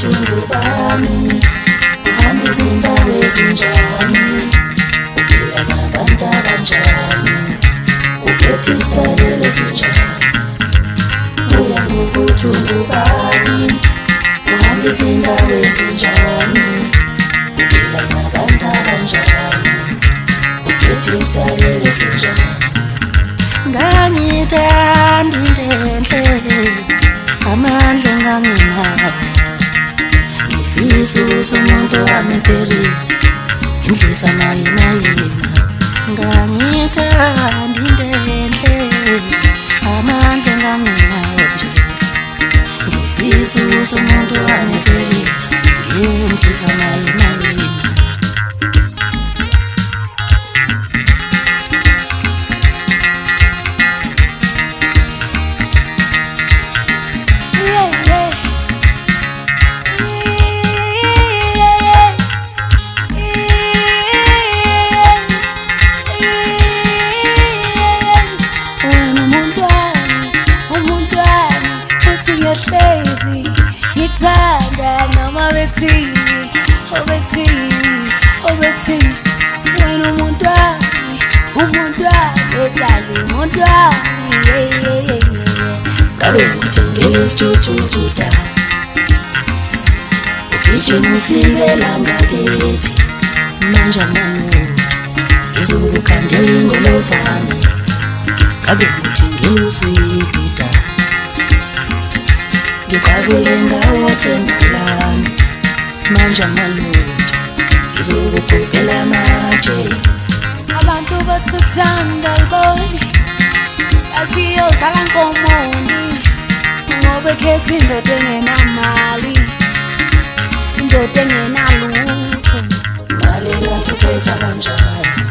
ubuthungu bami, uhambe izindawo ezinjani, uphila nabantu abanjani, uphethe isikalelo esinjani. Uya ngobuthungu bami, uhambe izindawo ezinjani, uphila nabantu abanjani, uphethe isikalelo esinjani. Ngangithanda into enhle, amandla enganginawo, ngifisa ukuthi umuntu wami empelise indlisa nayina yena. Ngangithanda into enhle, amandla enganginawo nje, ngifisa ukuthi umuntu wami empelise indlisa nayina yena. Ngithanda noma bethini, obethini, wena umuntu wami, odlala umuntu wami. Ngabe ngithengele isithuthuthu da, ugijima ufikela ngakithi, manje amanothi ngizokukhandela ingolofana. Ngabe ngithengele uswidi da, ngikabule ngawo thengalami, manje amalutho ngizokugubhela amatshe. Abantu bathuthanda iboni, asiyozala nkomondi, ngoba ekhetha indoda engenamali, indoda engenalutho. Mali yakho uphetha kanjani?